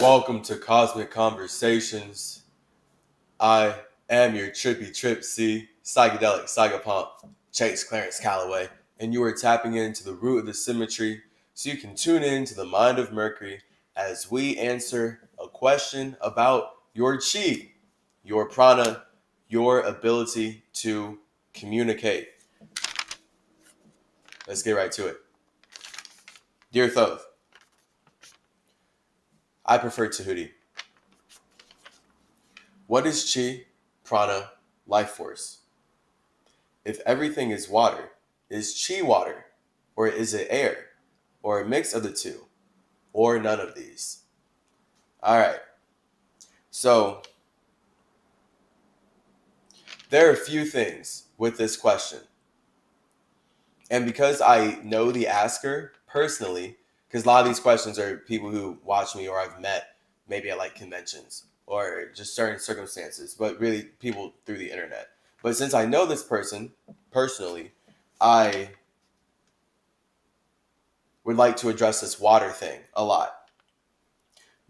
Welcome to Cosmic Conversations. I am your trippy trip C, psychedelic psychopomp, Chase Clarence Calloway, and you are tapping into the root of the symmetry so you can tune in to the mind of Mercury as we answer a question about your chi, your prana, your ability to communicate. Let's get right to it. Dear Thoth, I prefer Tahuti. What is chi, prana, life force? If everything is water, is chi water? Or is it air? Or a mix of the two? Or none of these? All right. So there are a few things with this question. And because I know the asker personally, because a lot of these questions are people who watch me or I've met maybe at like conventions or just certain circumstances, but really people through the internet. But since I know this person personally, I would like to address this water thing a lot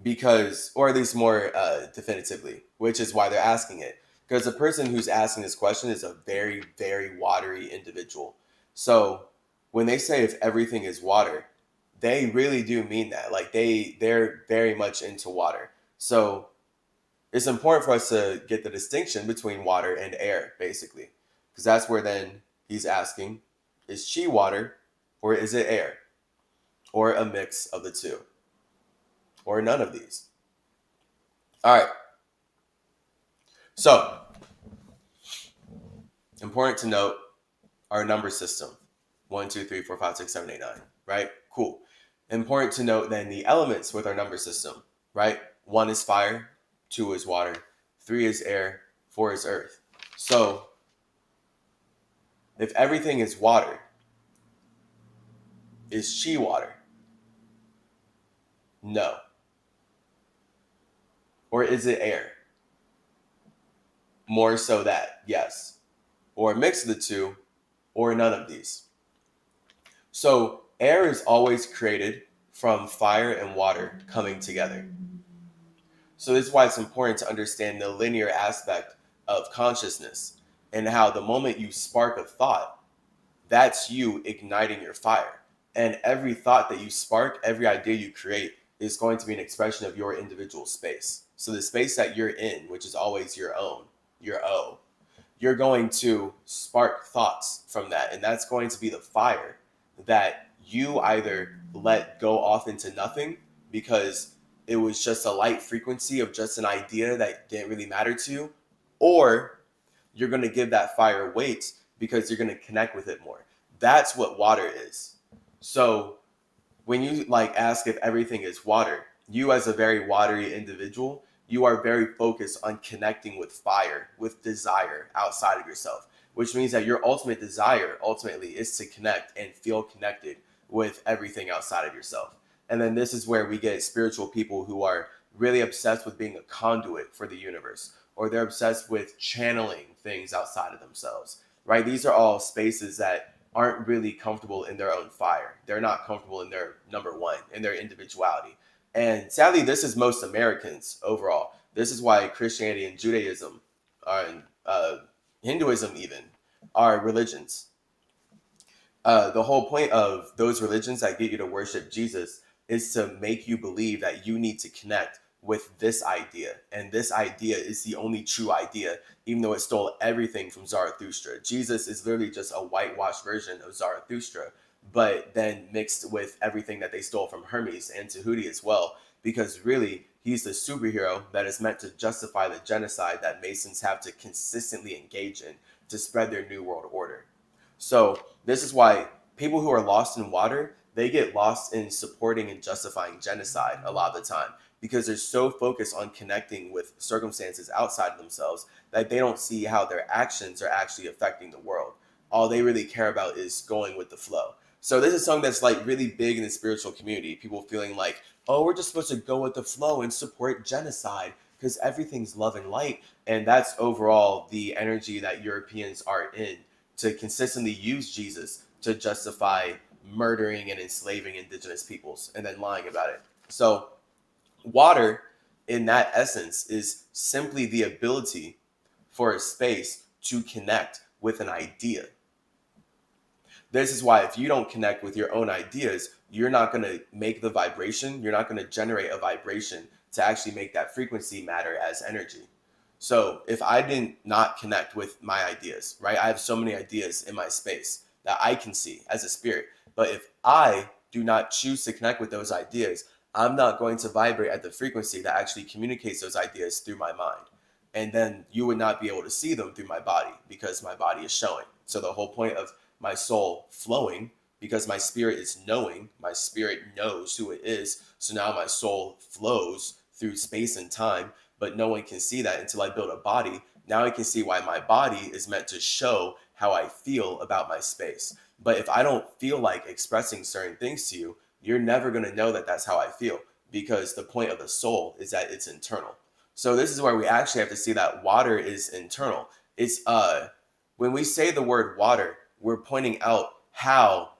because, or at least more definitively, which is why they're asking it. Because the person who's asking this question is a very, very watery individual. So when they say if everything is water, they really do mean that. Like they're very much into water. So it's important for us to get the distinction between water and air, basically. Because that's where then he's asking, is chi water or is it air? Or a mix of the two? Or none of these? All right. So, important to note our number system 1, 2, 3, 4, 5, 6, 7, 8, 9. Right? Cool. Important to note then the elements with our number system. Right? 1 is fire, 2 is water, 3 is air, 4 is earth. So, if everything is water, is chi water? No. Or is it air? More so that, yes. Or a mix of the two, or none of these. So air is always created from fire and water coming together. So this is why it's important to understand the linear aspect of consciousness and how the moment you spark a thought, that's you igniting your fire. And every thought that you spark, every idea you create is going to be an expression of your individual space. So the space that you're in, which is always your own, your O, you're going to spark thoughts from that. And that's going to be the fire that you either let go off into nothing because it was just a light frequency of just an idea that didn't really matter to you, or you're going to give that fire weight because you're going to connect with it more. That's what water is. So when you like ask if everything is water, you as a very watery individual, you are very focused on connecting with fire, with desire outside of yourself, which means that your ultimate desire ultimately is to connect and feel connected with everything outside of yourself. And then this is where we get spiritual people who are really obsessed with being a conduit for the universe, or they're obsessed with channeling things outside of themselves, right? These are all spaces that aren't really comfortable in their own fire. They're not comfortable in their number one, in their individuality. And sadly, this is most Americans overall. This is why Christianity and Judaism and Hinduism even are religions. The whole point of those religions that get you to worship Jesus is to make you believe that you need to connect with this idea. And this idea is the only true idea, even though it stole everything from Zarathustra. Jesus is literally just a whitewashed version of Zarathustra, but then mixed with everything that they stole from Hermes and Tahuti as well, because really he's the superhero that is meant to justify the genocide that Masons have to consistently engage in to spread their new world order. So this is why people who are lost in water, they get lost in supporting and justifying genocide a lot of the time because they're so focused on connecting with circumstances outside of themselves that they don't see how their actions are actually affecting the world. All they really care about is going with the flow. So this is something that's like really big in the spiritual community. People feeling like, oh, we're just supposed to go with the flow and support genocide because everything's love and light. And that's overall the energy that Europeans are in, to consistently use Jesus to justify murdering and enslaving indigenous peoples and then lying about it. So water in that essence is simply the ability for a space to connect with an idea. This is why if you don't connect with your own ideas, you're not going to make the vibration, you're not going to generate a vibration to actually make that frequency matter as energy. So if I did not connect with my ideas, right? I have so many ideas in my space that I can see as a spirit. But if I do not choose to connect with those ideas, I'm not going to vibrate at the frequency that actually communicates those ideas through my mind. And then you would not be able to see them through my body because my body is showing. So the whole point of my soul flowing, because my spirit is knowing, my spirit knows who it is. So now my soul flows through space and time, but no one can see that until I build a body. Now I can see why my body is meant to show how I feel about my space. But if I don't feel like expressing certain things to you, you're never going to know that that's how I feel, because the point of the soul is that it's internal. So this is where we actually have to see that water is internal. It's when we say the word water, we're pointing out how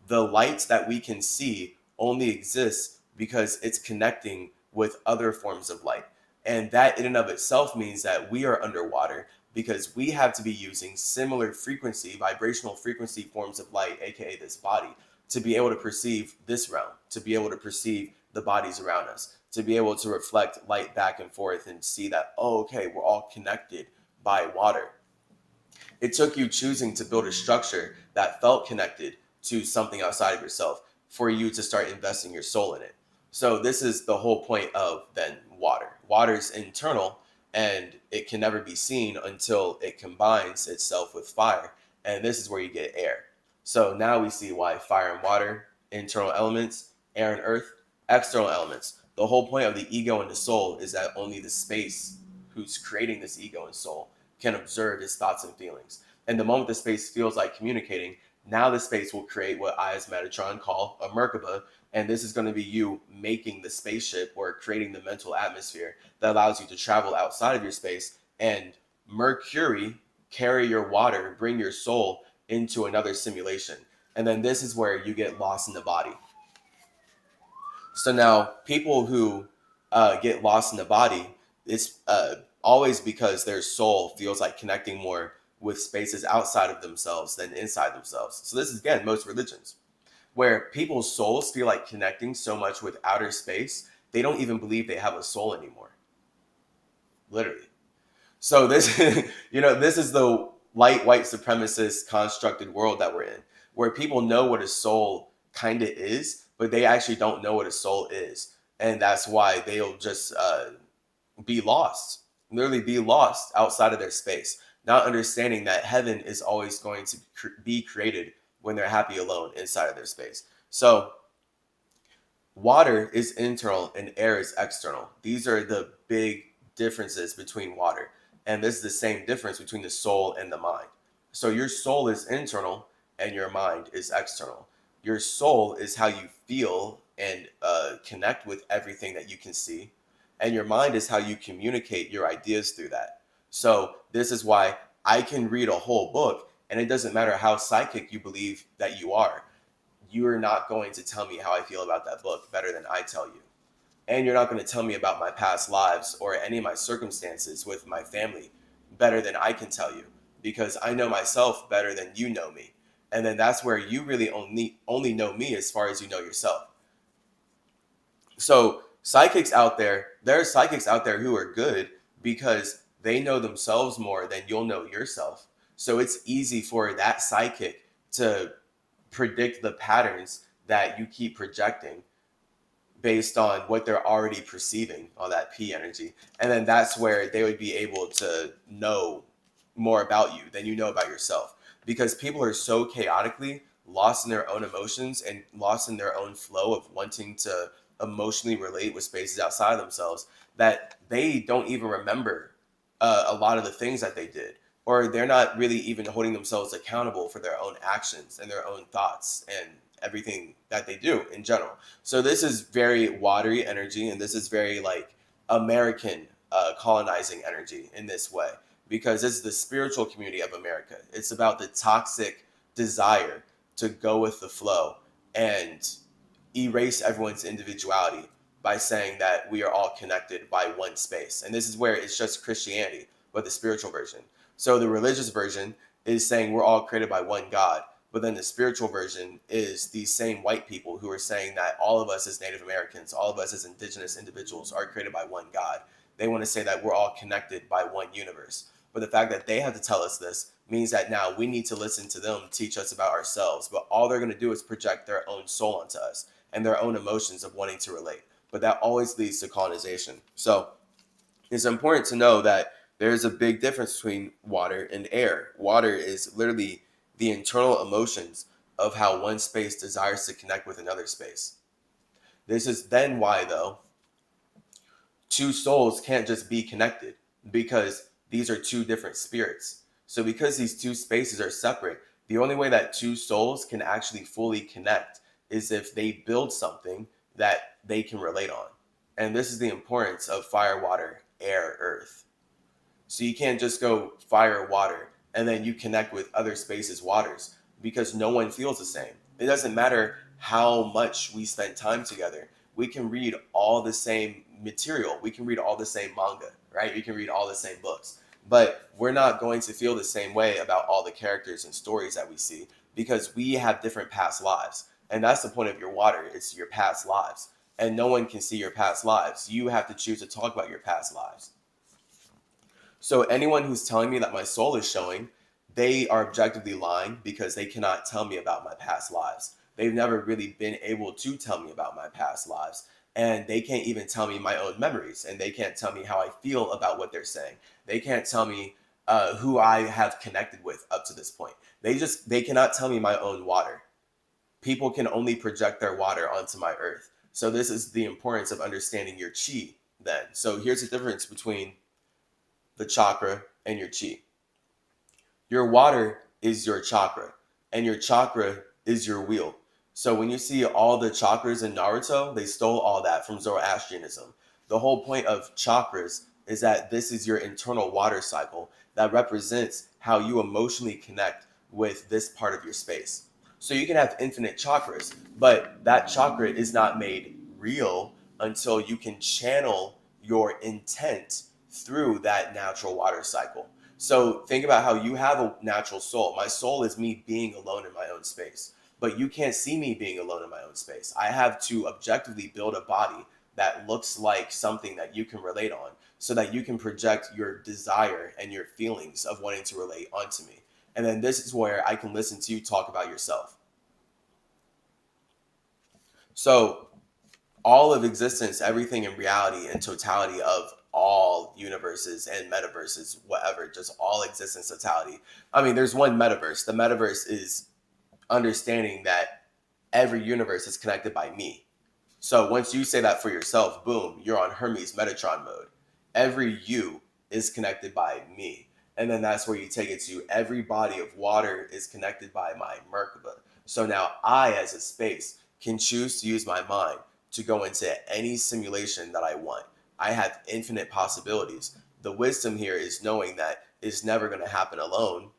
the light that we can see only exists because it's connecting with other forms of light. And that in and of itself means that we are underwater because we have to be using similar frequency, vibrational frequency forms of light, aka this body, to be able to perceive this realm, to be able to perceive the bodies around us, to be able to reflect light back and forth and see that, oh, okay, we're all connected by water. It took you choosing to build a structure that felt connected to something outside of yourself for you to start investing your soul in it. So this is the whole point of then water. Water is internal and it can never be seen until it combines itself with fire. And this is where you get air. So now we see why fire and water, internal elements, air and earth, external elements. The whole point of the ego and the soul is that only the space who's creating this ego and soul can observe his thoughts and feelings. And the moment the space feels like communicating, now the space will create what I as Metatron call a Merkaba. And this is going to be you making the spaceship or creating the mental atmosphere that allows you to travel outside of your space and Mercury, carry your water, bring your soul into another simulation. And then this is where you get lost in the body. So now people who get lost in the body, it's always because their soul feels like connecting more with spaces outside of themselves than inside themselves. So this is, again, most religions, where people's souls feel like connecting so much with outer space, they don't even believe they have a soul anymore. Literally. So this, this is the light white supremacist constructed world that we're in, where people know what a soul kind of is, but they actually don't know what a soul is. And that's why they'll just be lost, literally be lost outside of their space, not understanding that heaven is always going to be created when they're happy alone inside of their space. So water is internal and air is external. These are the big differences between water. And this is the same difference between the soul and the mind. So your soul is internal and your mind is external. Your soul is how you feel and connect with everything that you can see. And your mind is how you communicate your ideas through that. So this is why I can read a whole book and it doesn't matter how psychic you believe that you are. You are not going to tell me how I feel about that book better than I tell you. And you're not going to tell me about my past lives or any of my circumstances with my family better than I can tell you, because I know myself better than you know me. And then that's where you really only know me as far as you know yourself. So psychics out there are psychics out there who are good because they know themselves more than you'll know yourself. So it's easy for that psychic to predict the patterns that you keep projecting based on what they're already perceiving on that P energy. And then that's where they would be able to know more about you than you know about yourself. Because people are so chaotically lost in their own emotions and lost in their own flow of wanting to emotionally relate with spaces outside of themselves that they don't even remember a lot of the things that they did. Or they're not really even holding themselves accountable for their own actions and their own thoughts and everything that they do in general. So this is very watery energy, and this is very like American colonizing energy in this way, because this is the spiritual community of America. It's about the toxic desire to go with the flow and erase everyone's individuality by saying that we are all connected by one space. And this is where it's just Christianity, but the spiritual version. So the religious version is saying we're all created by one God. But then the spiritual version is these same white people who are saying that all of us as Native Americans, all of us as indigenous individuals are created by one God. They want to say that we're all connected by one universe. But the fact that they have to tell us this means that now we need to listen to them teach us about ourselves. But all they're going to do is project their own soul onto us and their own emotions of wanting to relate. But that always leads to colonization. So it's important to know that there's a big difference between water and air. Water is literally the internal emotions of how one space desires to connect with another space. This is then why, though, two souls can't just be connected, because these are two different spirits. So because these two spaces are separate, the only way that two souls can actually fully connect is if they build something that they can relate on. And this is the importance of fire, water, air, earth. So you can't just go fire, water, and then you connect with other spaces, waters, because no one feels the same. It doesn't matter how much we spend time together. We can read all the same material. We can read all the same manga, right? We can read all the same books. But we're not going to feel the same way about all the characters and stories that we see, because we have different past lives. And that's the point of your water. It's your past lives. And no one can see your past lives. You have to choose to talk about your past lives. So anyone who's telling me that my soul is showing, they are objectively lying, because they cannot tell me about my past lives. They've never really been able to tell me about my past lives. And they can't even tell me my own memories. And they can't tell me how I feel about what they're saying. They can't tell me who I have connected with up to this point. They cannot tell me my own water. People can only project their water onto my earth. So this is the importance of understanding your chi then. So here's the difference between the chakra and your chi. Your water is your chakra, and your chakra is your wheel. So when you see all the chakras in Naruto, they stole all that from Zoroastrianism. The whole point of chakras is that this is your internal water cycle that represents how you emotionally connect with this part of your space. So you can have infinite chakras, but that chakra is not made real until you can channel your intent through that natural water cycle. So think about how you have a natural soul. My soul is me being alone in my own space, but you can't see me being alone in my own space. I have to objectively build a body that looks like something that you can relate on, so that you can project your desire and your feelings of wanting to relate onto me. And then this is where I can listen to you talk about yourself. So all of existence, everything in reality and totality of all universes and metaverses, whatever, just all existence, totality. I mean, there's one metaverse. The metaverse is understanding that every universe is connected by me. So once you say that for yourself, boom, you're on Hermes Metatron mode. Every you is connected by me. And then that's where you take it to every body of water is connected by my Merkaba. So now I, as a space, can choose to use my mind to go into any simulation that I want. I have infinite possibilities. The wisdom here is knowing that it's never going to happen alone,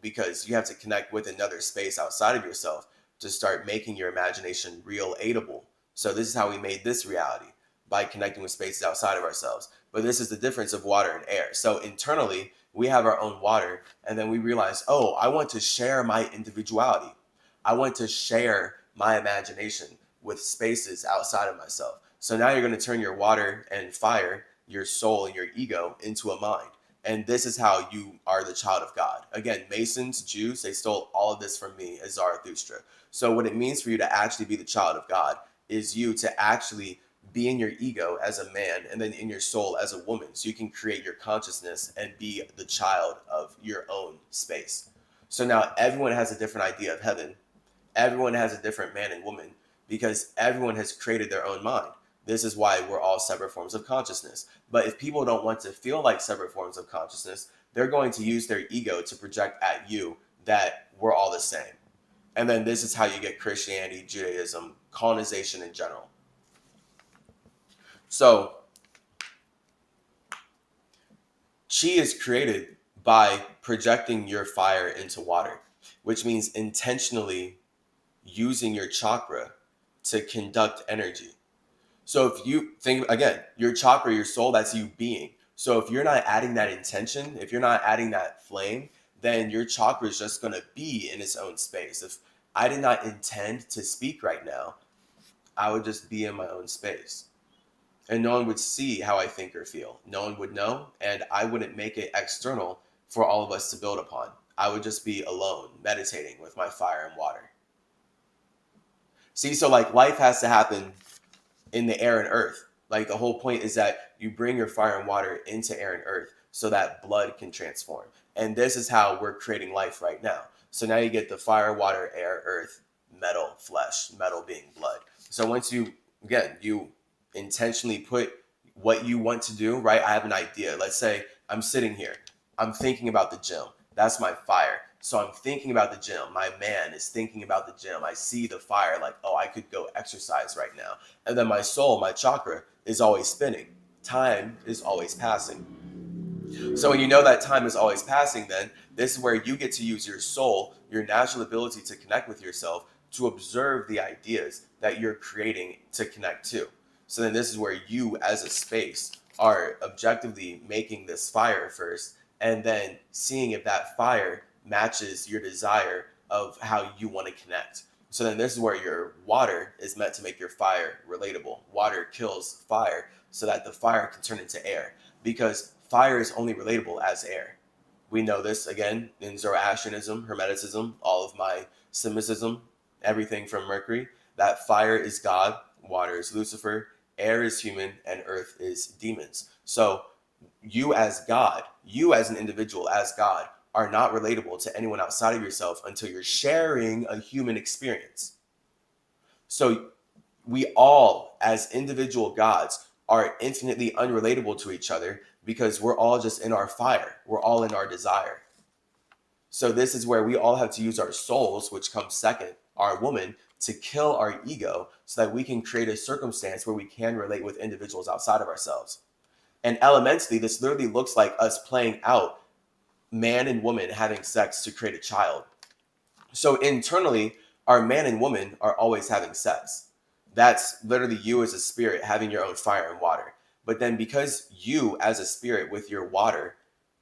because you have to connect with another space outside of yourself to start making your imagination relatable. So this is how we made this reality, by connecting with spaces outside of ourselves. But this is the difference of water and air. So internally, we have our own water, and then we realize, oh, I want to share my individuality. I want to share my imagination with spaces outside of myself. So now you're going to turn your water and fire, your soul and your ego, into a mind. And this is how you are the child of God. Again, Masons, Jews, they stole all of this from me as Zarathustra. So what it means for you to actually be the child of God is you to actually be in your ego as a man, and then in your soul as a woman. So you can create your consciousness and be the child of your own space. So now everyone has a different idea of heaven. Everyone has a different man and woman, because everyone has created their own mind. This is why we're all separate forms of consciousness. But if people don't want to feel like separate forms of consciousness, they're going to use their ego to project at you that we're all the same. And then this is how you get Christianity, Judaism, colonization in general. So chi is created by projecting your fire into water, which means intentionally using your chakra to conduct energy. So if you think, again, your chakra, your soul, that's you being. So if you're not adding that intention, if you're not adding that flame, then your chakra is just going to be in its own space. If I did not intend to speak right now, I would just be in my own space. And no one would see how I think or feel. No one would know, and I wouldn't make it external for all of us to build upon. I would just be alone, meditating with my fire and water. See, so like life has to happen in the air and earth. Like the whole point is that you bring your fire and water into air and earth so that blood can transform. And this is how we're creating life right now. So now you get the fire, water, air, earth, metal, flesh, metal being blood. So once you, again, you intentionally put what you want to do, right? I have an idea. Let's say I'm sitting here. I'm thinking about the gym. That's my fire. So I'm thinking about the gym. My man is thinking about the gym. I see the fire like, oh, I could go exercise right now. And then my soul, my chakra is always spinning. Time is always passing. So when you know that time is always passing, then this is where you get to use your soul, your natural ability to connect with yourself, to observe the ideas that you're creating to connect to. So then this is where you as a space are objectively making this fire first, and then seeing if that fire matches your desire of how you want to connect. So then this is where your water is meant to make your fire relatable. Water kills fire so that the fire can turn into air, because fire is only relatable as air. We know this again in Zoroastrianism, Hermeticism, all of my Semitism, everything from Mercury, that fire is God, water is Lucifer, air is human, and earth is demons. So you as God, you as an individual, as God, are not relatable to anyone outside of yourself until you're sharing a human experience. So we all, as individual gods, are infinitely unrelatable to each other because we're all just in our fire. We're all in our desire. So this is where we all have to use our souls, which comes second, our woman, to kill our ego so that we can create a circumstance where we can relate with individuals outside of ourselves. And elementally, this literally looks like us playing out man and woman having sex to create a child. So internally, our man and woman are always having sex. That's literally you as a spirit having your own fire and water. But then because you as a spirit with your water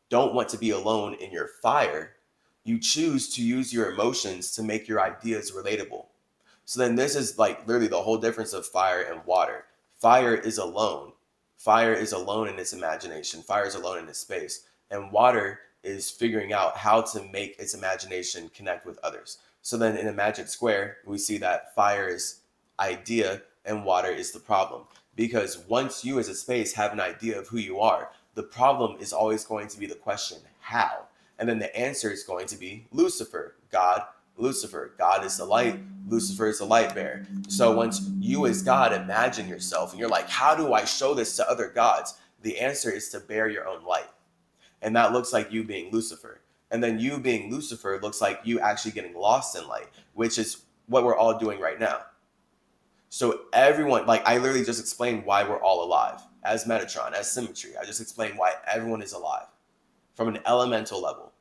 don't want to be alone in your fire, you choose to use your emotions to make your ideas relatable. So then this is like literally the whole difference of fire and water. Fire is alone. Fire is alone in its imagination. Fire is alone in its space. And water is figuring out how to make its imagination connect with others. So then in a magic square, we see that fire is idea and water is the problem. Because once you as a space have an idea of who you are, the problem is always going to be the question, how? And then the answer is going to be Lucifer, God, Lucifer. God is the light, Lucifer is the light bearer. So once you as God imagine yourself and you're like, how do I show this to other gods? The answer is to bear your own light. And that looks like you being Lucifer. And then you being Lucifer looks like you actually getting lost in light, which is what we're all doing right now. So everyone, like I literally just explained why we're all alive as Metatron, as symmetry. I just explained why everyone is alive from an elemental level.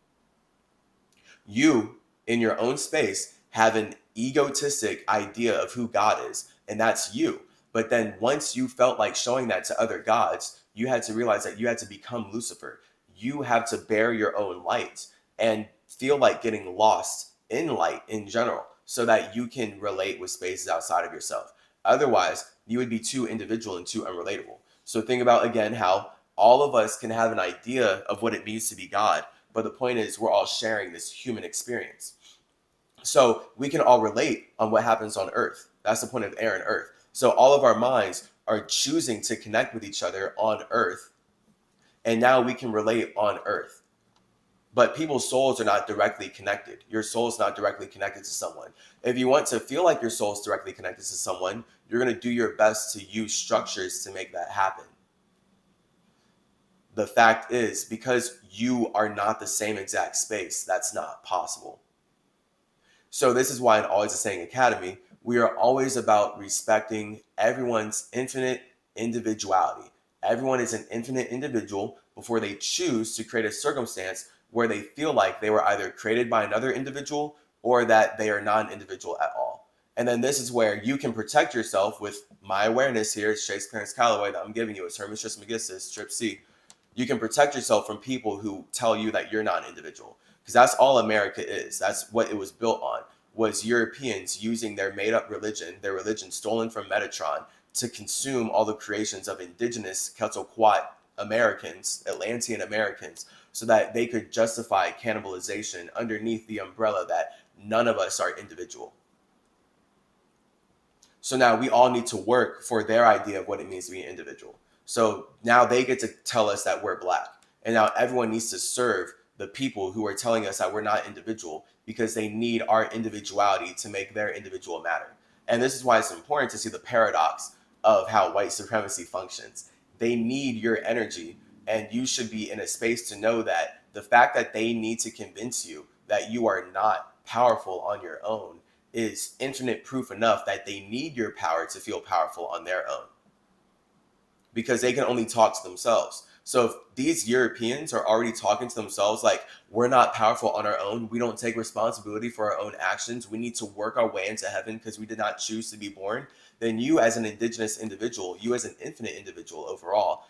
You, in your own space, have an egotistic idea of who God is, and that's you. But then once you felt like showing that to other gods, you had to realize that you had to become Lucifer. You have to bear your own light and feel like getting lost in light in general so that you can relate with spaces outside of yourself. Otherwise, you would be too individual and too unrelatable. So think about again how all of us can have an idea of what it means to be God, but the point is we're all sharing this human experience. So we can all relate on what happens on Earth. That's the point of air and earth. So all of our minds are choosing to connect with each other on Earth, and now we can relate on Earth. But people's souls are not directly connected. Your soul is not directly connected to someone. If you want to feel like your soul is directly connected to someone, you're going to do your best to use structures to make that happen. The fact is, because you are not the same exact space, that's not possible. So this is why in Always the Saying Academy, we are always about respecting everyone's infinite individuality. Everyone is an infinite individual before they choose to create a circumstance where they feel like they were either created by another individual or that they are not an individual at all. And then this is where you can protect yourself with my awareness here. It's Chase Clarence Calloway that I'm giving you. It's Hermes Trismegistus, Strip C. You can protect yourself from people who tell you that you're not an individual. Because that's all America is. That's what it was built on, was Europeans using their made-up religion, their religion stolen from Metatron, to consume all the creations of indigenous Quetzalcoatl Americans, Atlantean Americans, so that they could justify cannibalization underneath the umbrella that none of us are individual. So now we all need to work for their idea of what it means to be an individual. So now they get to tell us that we're black. And now everyone needs to serve the people who are telling us that we're not individual, because they need our individuality to make their individual matter. And this is why it's important to see the paradox of how white supremacy functions. They need your energy, and you should be in a space to know that the fact that they need to convince you that you are not powerful on your own is infinite proof enough that they need your power to feel powerful on their own, because they can only talk to themselves. So if these Europeans are already talking to themselves like, we're not powerful on our own, we don't take responsibility for our own actions, we need to work our way into heaven because we did not choose to be born, then you as an indigenous individual, you as an infinite individual overall,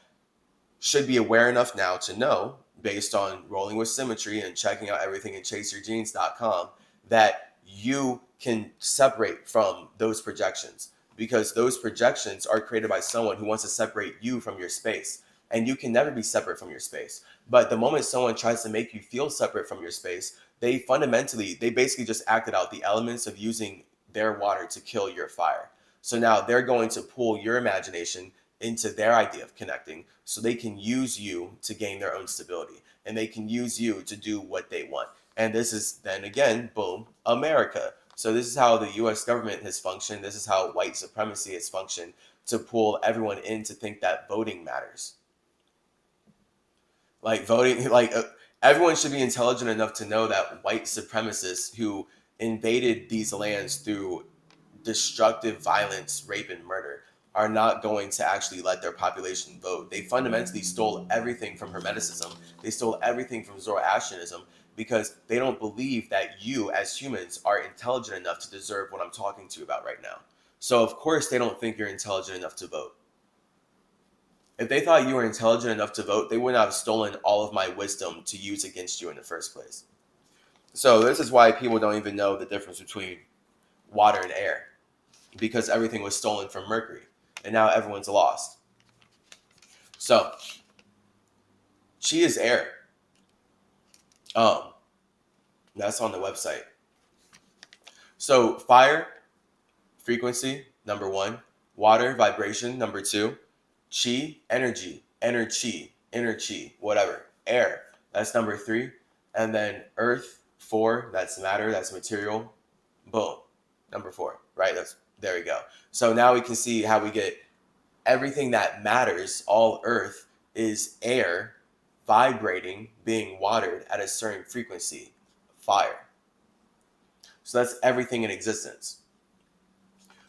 should be aware enough now to know, based on rolling with symmetry and checking out everything in chaseyourgenes.com, that you can separate from those projections, because those projections are created by someone who wants to separate you from your space. And you can never be separate from your space. But the moment someone tries to make you feel separate from your space, they basically just acted out the elements of using their water to kill your fire. So now they're going to pull your imagination into their idea of connecting, so they can use you to gain their own stability, and they can use you to do what they want. And this is then again, boom, America. So this is how the US government has functioned. This is how white supremacy has functioned, to pull everyone in to think that voting matters. Like voting, everyone should be intelligent enough to know that white supremacists who invaded these lands through destructive violence, rape, and murder are not going to actually let their population vote. They fundamentally stole everything from Hermeticism. They stole everything from Zoroastrianism, because they don't believe that you as humans are intelligent enough to deserve what I'm talking to you about right now. So of course they don't think you're intelligent enough to vote. If they thought you were intelligent enough to vote, they would not have stolen all of my wisdom to use against you in the first place. So this is why people don't even know the difference between water and air, because everything was stolen from Mercury, and now everyone's lost. So chi is air. That's on the website. So fire, frequency, number 1. Water, vibration, number 2. Chi, energy, inner chi, whatever. Air, that's number 3. And then earth, 4, that's matter, that's material. Boom, number 4, right? There we go. So now we can see how we get everything that matters, all earth, is air vibrating, being watered at a certain frequency, fire. So that's everything in existence.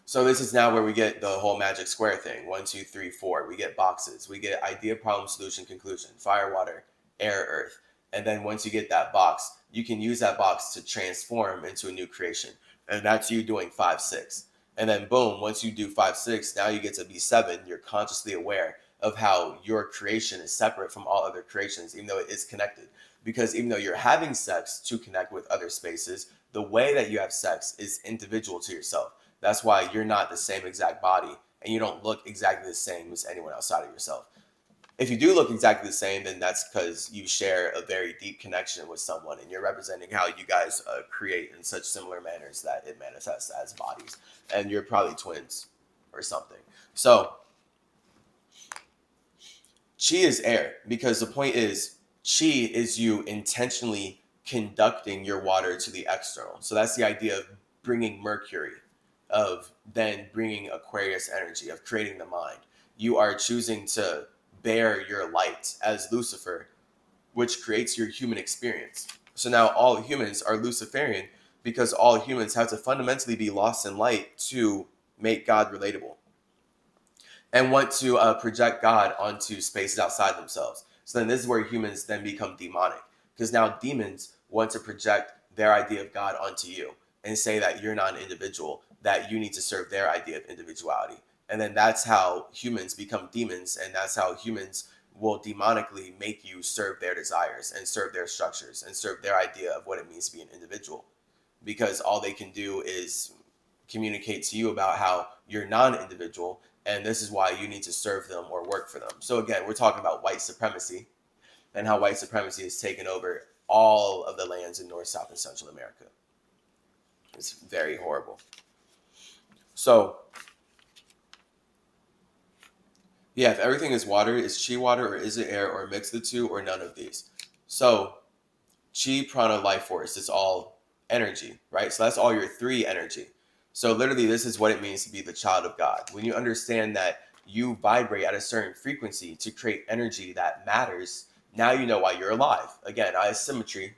So this is now where we get the whole magic square thing. 1, 2, 3, 4. We get boxes. We get idea, problem, solution, conclusion. Fire, water, air, earth. And then once you get that box, you can use that box to transform into a new creation. And that's you doing 5, 6. And then boom, once you do 5, 6, now you get to be 7. You're consciously aware of how your creation is separate from all other creations, even though it is connected. Because even though you're having sex to connect with other spaces, the way that you have sex is individual to yourself. That's why you're not the same exact body, and you don't look exactly the same as anyone outside of yourself. If you do look exactly the same, then that's because you share a very deep connection with someone, and you're representing how you guys create in such similar manners that it manifests as bodies. And you're probably twins or something. So chi is air, because the point is, chi is you intentionally conducting your water to the external. So that's the idea of bringing Mercury, of then bringing Aquarius energy, of creating the mind. You are choosing to bear your light as Lucifer, which creates your human experience. So now all humans are Luciferian, because all humans have to fundamentally be lost in light to make God relatable, and want to project God onto spaces outside themselves. So then this is where humans then become demonic, because now demons want to project their idea of God onto you and say that you're not an individual, that you need to serve their idea of individuality. And then that's how humans become demons, and that's how humans will demonically make you serve their desires and serve their structures and serve their idea of what it means to be an individual. Because all they can do is communicate to you about how you're non-individual, and this is why you need to serve them or work for them. So again, we're talking about white supremacy and how white supremacy has taken over all of the lands in North, South, and Central America. It's very horrible. So yeah, if everything is water, is chi water, or is it air, or a mix of the two, or none of these? So chi, prana, life force is all energy, right? So that's all your three energy. So literally, this is what it means to be the child of God. When you understand that you vibrate at a certain frequency to create energy that matters, now you know why you're alive. Again, symmetry,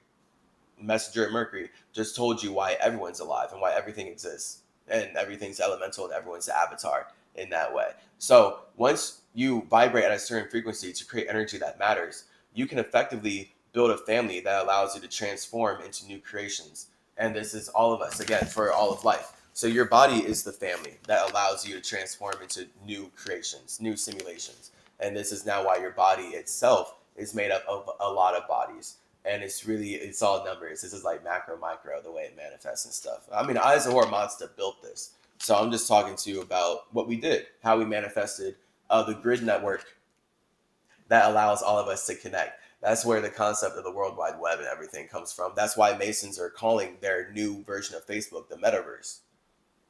messenger of Mercury, just told you why everyone's alive and why everything exists. And everything's elemental and everyone's the avatar in that way. So once you vibrate at a certain frequency to create energy that matters, you can effectively build a family that allows you to transform into new creations. And this is all of us, again, for all of life. So your body is the family that allows you to transform into new creations, new simulations. And this is now why your body itself is made up of a lot of bodies. And it's all numbers. This is like macro, micro, the way it manifests and stuff. I mean, I as a horror monster built this. So I'm just talking to you about what we did, how we manifested the grid network that allows all of us to connect. That's where the concept of the World Wide Web and everything comes from. That's why Masons are calling their new version of Facebook the Metaverse.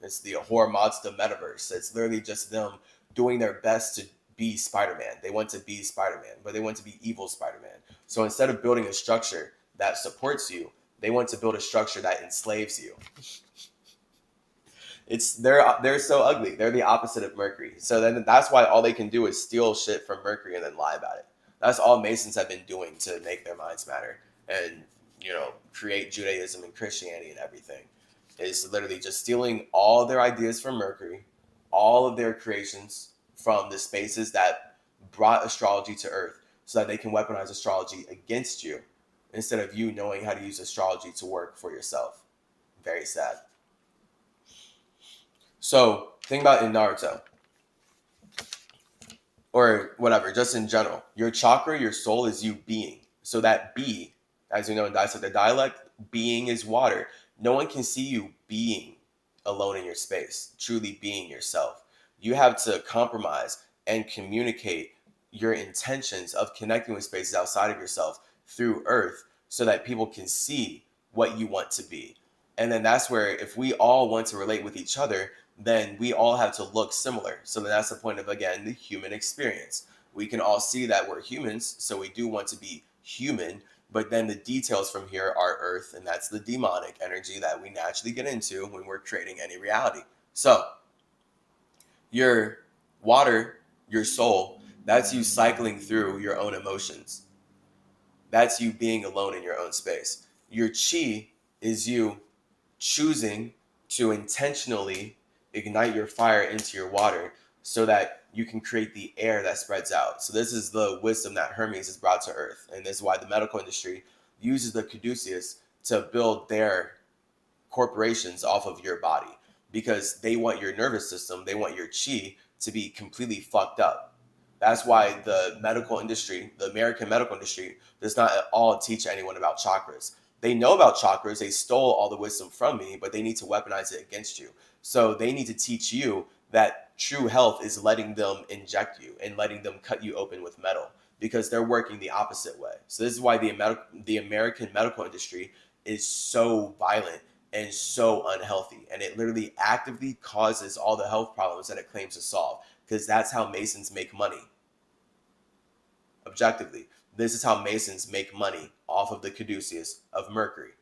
It's the horror monster Metaverse. It's literally just them doing their best to be Spider-Man. They want to be Spider-Man, but they want to be evil Spider-Man. So instead of building a structure that supports you, they want to build a structure that enslaves you. They're so ugly. They're the opposite of Mercury. So then that's why all they can do is steal shit from Mercury and then lie about it. That's all Masons have been doing to make their minds matter and, create Judaism and Christianity and everything. Is literally just stealing all their ideas from Mercury, all of their creations from the spaces that brought astrology to Earth, so that they can weaponize astrology against you instead of you knowing how to use astrology to work for yourself. Very sad. So think about in Naruto, or whatever, just in general. Your chakra, your soul is you being. So that be, as you know in the dialect, being is water. No one can see you being alone in your space, truly being yourself. You have to compromise and communicate your intentions of connecting with spaces outside of yourself through Earth so that people can see what you want to be. And then that's where, if we all want to relate with each other, then we all have to look similar. So then that's the point of, again, the human experience. We can all see that we're humans, so we do want to be human, but then the details from here are Earth, and that's the demonic energy that we naturally get into when we're creating any reality. So your water, your soul, that's you cycling through your own emotions. That's you being alone in your own space. Your chi is you choosing to intentionally ignite your fire into your water so that you can create the air that spreads out. So this is the wisdom that Hermes has brought to Earth. And this is why the medical industry uses the caduceus to build their corporations off of your body, because they want your nervous system, they want your chi to be completely fucked up. That's why the medical industry, the American medical industry, does not at all teach anyone about chakras. They know about chakras, they stole all the wisdom from me, but they need to weaponize it against you. So they need to teach you that true health is letting them inject you and letting them cut you open with metal, because they're working the opposite way. So this is why the American medical industry is so violent and so unhealthy, and it literally actively causes all the health problems that it claims to solve, because that's how Masons make money. Objectively, this is how Masons make money off of the caduceus of Mercury,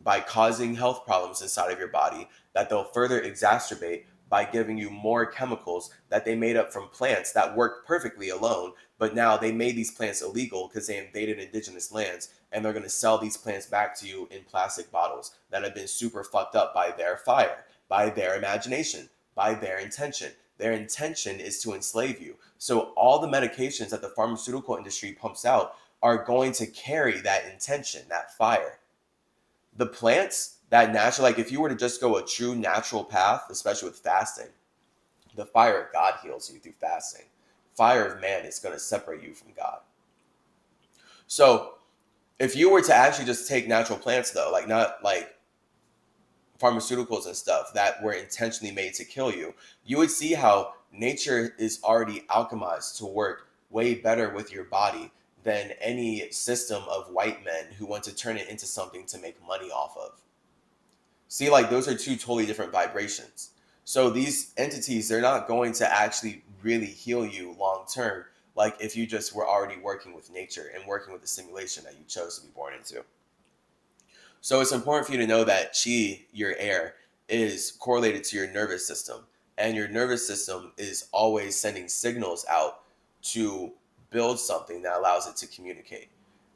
by causing health problems inside of your body that they'll further exacerbate by giving you more chemicals that they made up from plants that worked perfectly alone, but now they made these plants illegal because they invaded indigenous lands, and they're going to sell these plants back to you in plastic bottles that have been super fucked up by their fire, by their imagination, by their intention. Their intention is to enslave you. So all the medications that the pharmaceutical industry pumps out are going to carry that intention, that fire. The plants, That natural, like if you were to just go a true natural path, especially with fasting, the fire of God heals you through fasting. Fire of man is going to separate you from God. So if you were to actually just take natural plants though, like not like pharmaceuticals and stuff that were intentionally made to kill you, you would see how nature is already alchemized to work way better with your body than any system of white men who want to turn it into something to make money off of. See, like those are two totally different vibrations. So these entities, they're not going to actually really heal you long term, like if you just were already working with nature and working with the simulation that you chose to be born into. So it's important for you to know that chi, your air, is correlated to your nervous system. And your nervous system is always sending signals out to build something that allows it to communicate.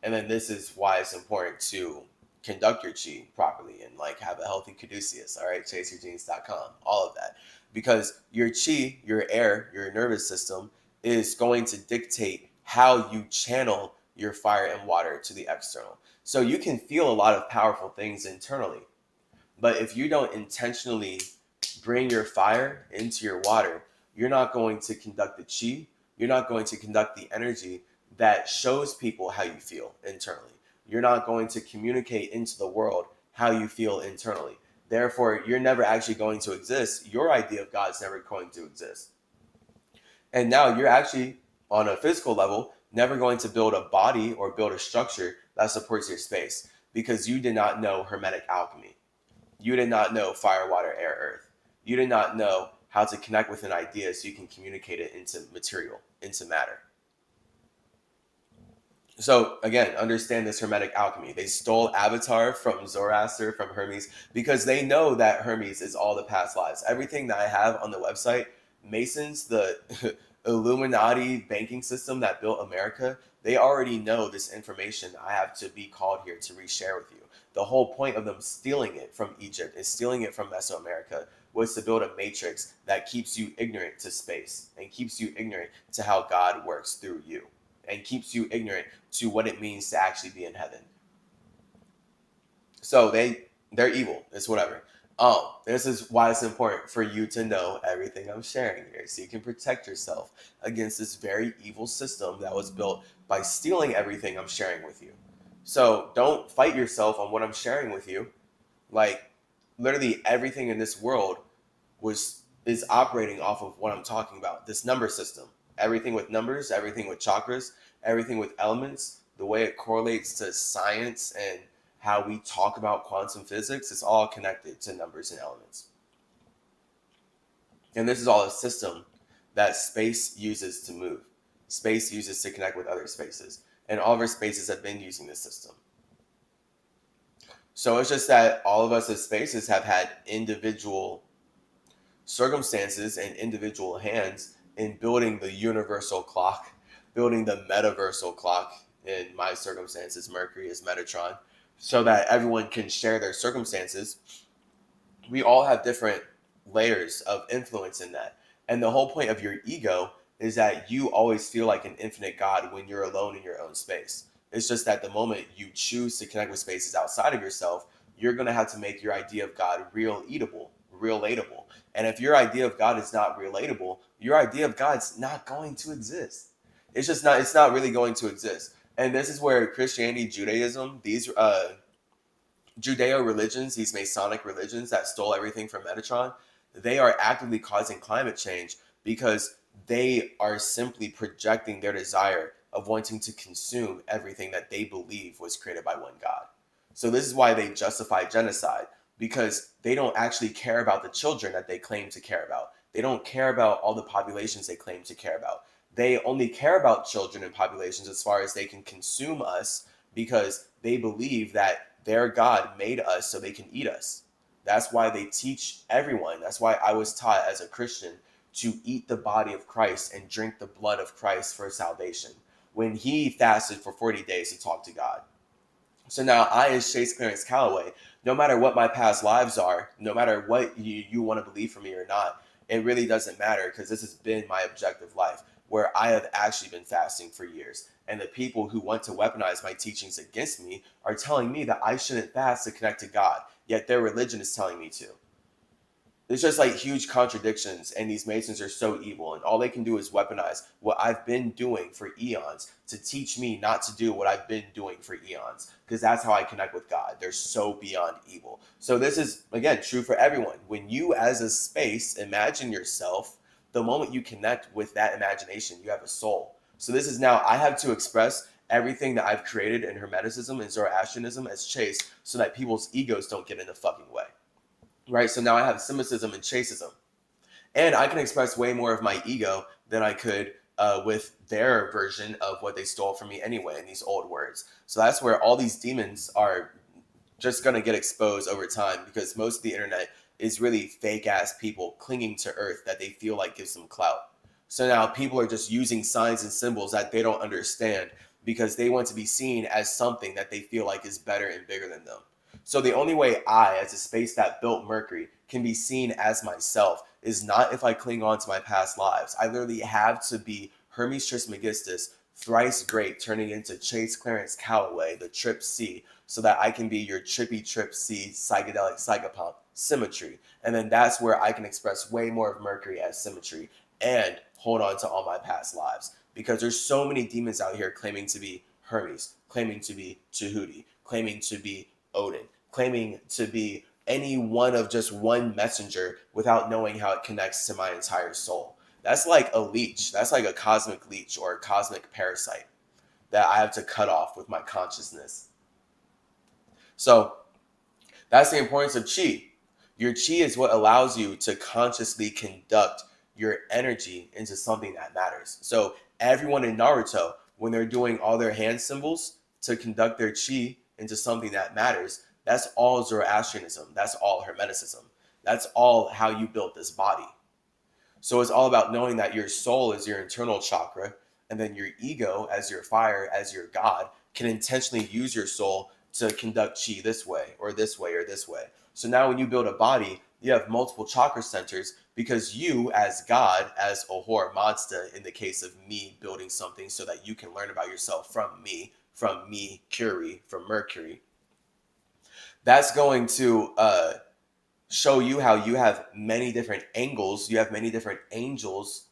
And then this is why it's important to conduct your chi properly and like have a healthy caduceus, all right, chaseyourgenes.com, all of that. Because your chi, your air, your nervous system is going to dictate how you channel your fire and water to the external. So you can feel a lot of powerful things internally, but if you don't intentionally bring your fire into your water, you're not going to conduct the chi, you're not going to conduct the energy that shows people how you feel internally. You're not going to communicate into the world how you feel internally. Therefore, you're never actually going to exist. Your idea of God's never going to exist. And now you're actually, on a physical level, never going to build a body or build a structure that supports your space because you did not know Hermetic alchemy. You did not know fire, water, air, earth. You did not know how to connect with an idea so you can communicate it into material, into matter. So again, understand this Hermetic alchemy. They stole Avatar from Zoroaster, from Hermes, because they know that Hermes is all the past lives. Everything that I have on the website, Masons, the Illuminati banking system that built America, they already know this information. I have to be called here to reshare with you. The whole point of them stealing it from Egypt and stealing it from Mesoamerica was to build a matrix that keeps you ignorant to space and keeps you ignorant to how God works through you and keeps you ignorant to what it means to actually be in heaven. So they're evil. It's whatever. This is why it's important for you to know everything I'm sharing here so you can protect yourself against this very evil system that was built by stealing everything I'm sharing with you. So don't fight yourself on what I'm sharing with you. Like literally everything in this world is operating off of what I'm talking about. This number system. Everything with numbers, everything with chakras, everything with elements, the way it correlates to science and how we talk about quantum physics, it's all connected to numbers and elements. And this is all a system that space uses to move. Space uses to connect with other spaces. And all of our spaces have been using this system. So it's just that all of us as spaces have had individual circumstances and individual hands in building the universal clock, building the metaversal clock. In my circumstances, Mercury is Metatron, so that everyone can share their circumstances. We all have different layers of influence in that. And the whole point of your ego is that you always feel like an infinite God when you're alone in your own space. It's just that the moment you choose to connect with spaces outside of yourself, you're going to have to make your idea of God relatable. And if your idea of God is not relatable, your idea of God's not going to exist. It's not really going to exist. And this is where Christianity, Judaism, these Judeo religions, these Masonic religions that stole everything from Metatron, they are actively causing climate change because they are simply projecting their desire of wanting to consume everything that they believe was created by one God. So this is why they justify genocide, because they don't actually care about the children that they claim to care about. They don't care about all the populations they claim to care about. They only care about children and populations as far as they can consume us because they believe that their God made us so they can eat us. That's why they teach everyone. That's why I was taught as a Christian to eat the body of Christ and drink the blood of Christ for salvation when he fasted for 40 days to talk to God. So now I, as Chase Clarence Calloway, no matter what my past lives are, no matter what you want to believe for me or not, it really doesn't matter because this has been my objective life. where I have actually been fasting for years. And the people who want to weaponize my teachings against me are telling me that I shouldn't fast to connect to God, yet their religion is telling me to. There's just like huge contradictions, and these Masons are so evil, and all they can do is weaponize what I've been doing for eons to teach me not to do what I've been doing for eons, because that's how I connect with God. They're so beyond evil. So this is, again, true for everyone. When you as a space imagine yourself, the moment you connect with that imagination, you have a soul. So this is now, I have to express everything that I've created in Hermeticism and Zoroastrianism as chase so that people's egos don't get in the fucking way. Right? So now I have Simicism and Chaseism. And I can express way more of my ego than I could with their version of what they stole from me anyway in these old words. So that's where all these demons are just going to get exposed over time, because most of the internet is really fake ass people clinging to earth that they feel like gives them clout. So now people are just using signs and symbols that they don't understand because they want to be seen as something that they feel like is better and bigger than them. So the only way I, as a space that built Mercury, can be seen as myself is not if I cling on to my past lives. I literally have to be Hermes Trismegistus, thrice great, turning into Chase Clarence Calloway, the Trip C, so that I can be your trippy Trip C, psychedelic psychopomp, Symmetry. And then that's where I can express way more of Mercury as Symmetry and hold on to all my past lives. Because there's so many demons out here claiming to be Hermes, claiming to be Tahuti, claiming to be Odin, claiming to be any one of just one messenger without knowing how it connects to my entire soul. That's like a leech. That's like a cosmic leech or a cosmic parasite that I have to cut off with my consciousness. So that's the importance of chi. Your chi is what allows you to consciously conduct your energy into something that matters. So everyone in Naruto, when they're doing all their hand symbols to conduct their chi into something that matters, that's all Zoroastrianism. That's all Hermeticism. That's all how you built this body. So it's all about knowing that your soul is your internal chakra, and then your ego, as your fire, as your God, can intentionally use your soul to conduct chi this way or this way or this way. So now when you build a body, you have multiple chakra centers because you, as God, as Ahura Mazda, in the case of me building something so that you can learn about yourself from me, Curie, from Mercury, that's going to show you how you have many different angles, you have many different angels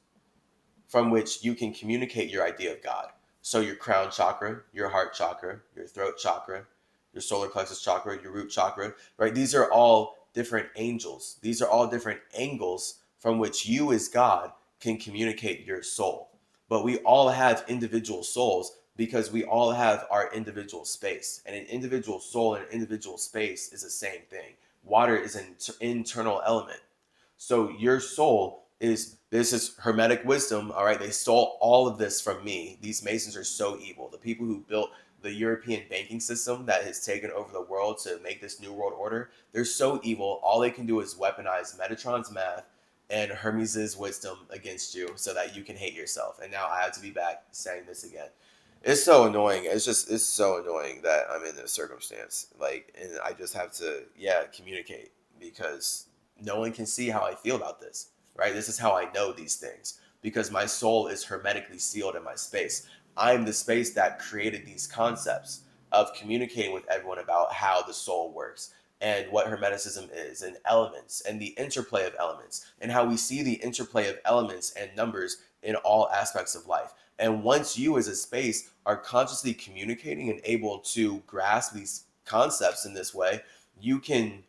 from which you can communicate your idea of God. So your crown chakra, your heart chakra, your throat chakra, your solar plexus chakra, your root chakra, right? These are all different angels. These are all different angles from which you as God can communicate your soul. But we all have individual souls because we all have our individual space. And an individual soul and an individual space is the same thing. Water is an internal element. So your soul is, this is Hermetic wisdom, all right? They stole all of this from me. These Masons are so evil. The people who built the European banking system that has taken over the world to make this new world order, they're so evil. All they can do is weaponize Metatron's math and Hermes' wisdom against you so that you can hate yourself. And now I have to be back saying this again. It's so annoying. It's so annoying that I'm in this circumstance. Like, and I just have to, communicate because no one can see how I feel about this, right? This is how I know these things because my soul is hermetically sealed in my space. I'm the space that created these concepts of communicating with everyone about how the soul works and what Hermeticism is and elements and the interplay of elements and how we see the interplay of elements and numbers in all aspects of life. And once you as a space are consciously communicating and able to grasp these concepts in this way, you can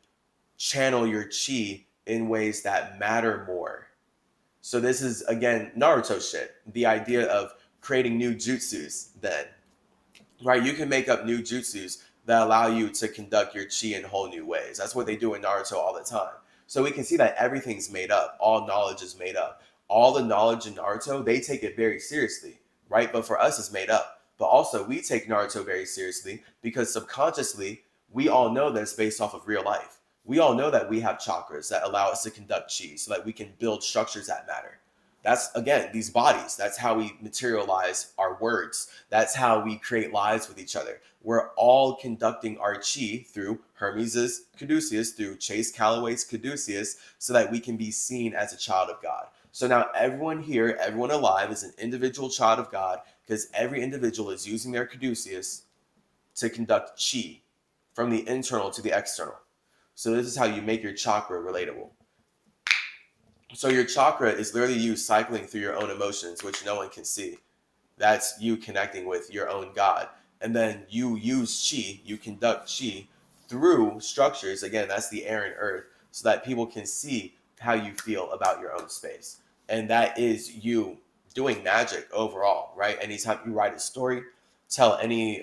channel your chi in ways that matter more. So this is, again, Naruto shit. The idea of creating new jutsus then, right? You can make up new jutsus that allow you to conduct your chi in whole new ways. That's what they do in Naruto all the time. So we can see that everything's made up. All knowledge is made up. All the knowledge in Naruto, they take it very seriously, right? But for us, it's made up. But also, we take Naruto very seriously because subconsciously, we all know that it's based off of real life. We all know that we have chakras that allow us to conduct chi so that we can build structures that matter. That's, again, these bodies. That's how we materialize our words. That's how we create lives with each other. We're all conducting our chi through Hermes' caduceus, through Chase Calloway's caduceus, so that we can be seen as a child of God. So now everyone here, everyone alive is an individual child of God because every individual is using their caduceus to conduct chi from the internal to the external. So this is how you make your chakra relatable. So your chakra is literally you cycling through your own emotions, which no one can see. That's you connecting with your own God. And then you use chi, you conduct chi through structures. Again, that's the air and earth, so that people can see how you feel about your own space. And that is you doing magic overall, right? Anytime you write a story, tell any,